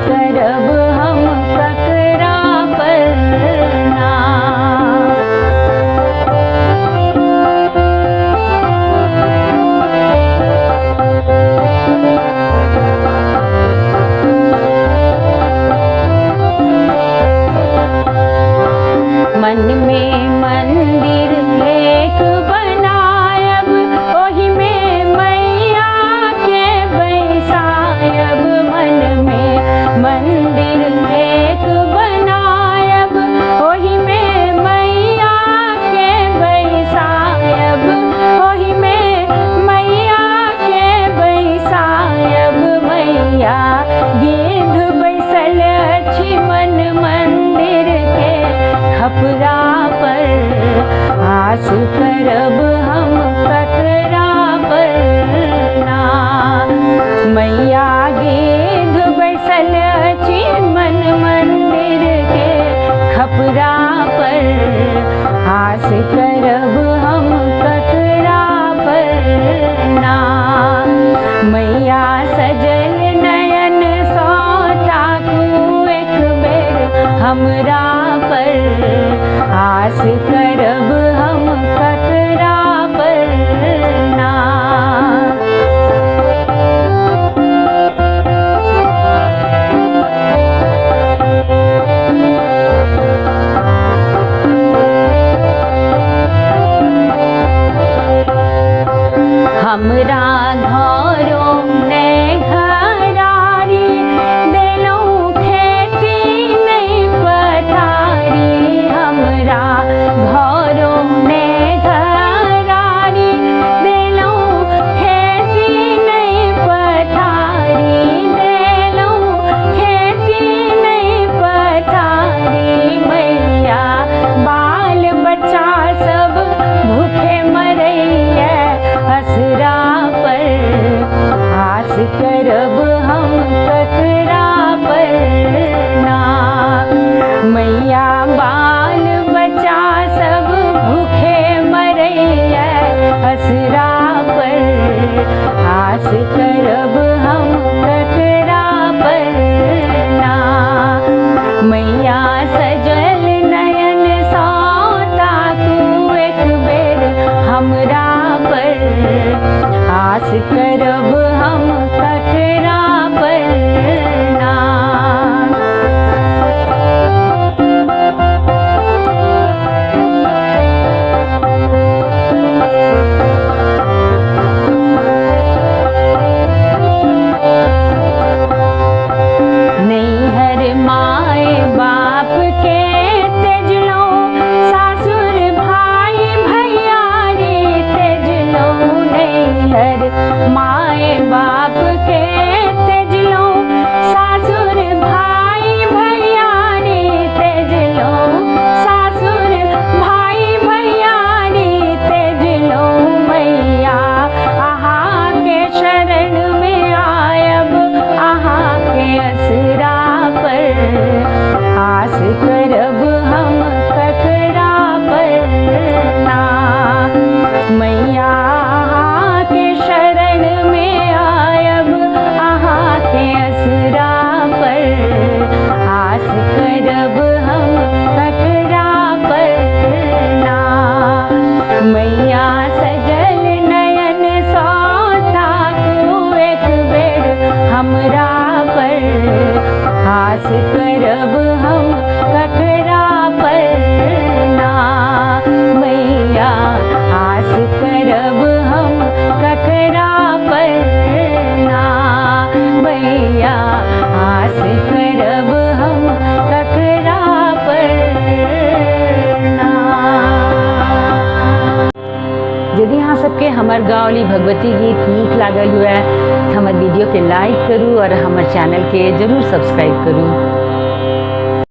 करब हम ककरा परना। मन में मंदिर लेक बनायब, ओहि में मैया के बैसायब। मन में मंदिर लेक बनायब, ओहि में मैया के बैसायब। ओहि में मैया के बैसायब। मैया गिद्ध बैसल अछि मन मंदिर के खपरा पर, आस करब हम ककरा परना। मैया गिद्ध बैसल अछि मन मंदिर के खपरा पर, आस करब हम ककरा परना। मैया सजल नयन सौ ताकू एक बेर हमरा पर, आस करब हम ककरा परना। हमरा घरों ने घरारी, देलौं खेती नहीं पथारी। हमरा घरों ने घरारी, देलौं खेती नहीं पथारी। देलौं खेती नहीं पथारी। मैया बाल बच्चा सब भूखे मरैया असरा पर, आस करब हम ककरा परना। मैया बाल बच्चा सब भूखे मरैया असरा पर, आस करब हम ककरा परना। मैया सजल नयन सौ ताकू एक बेर हमरा पर, आस करब हम ककरा परना। नैहर माए बाप के तेजलो, सासुर भाई भैया रे तेजलो। नैहर माए बाप के तेजलो, सासुर भाई भैया रे तेजलो। सासुर भाई भैया रे तेजलो। मैया आहा के शरण में आयब, आहा के असरा पर, आस करब हम ककरा परना। मैया आहा के शरण में आयब, आहा के असरा पर, आस करब हम ककरा परना। मैया सजल नयन सौ ताकू एक बेर हमरा पर, आस करब हम ककरा परना। मैया आस करब हम ककरा परना। मैया आस करब हम ककरा परना। यदि अहाँ सबके हमर गाँवली भगवती गीत नीक लागल हुए तो हमर वीडियो के लाइक करू और हमर चैनल के जरूर सब्सक्राइब करू।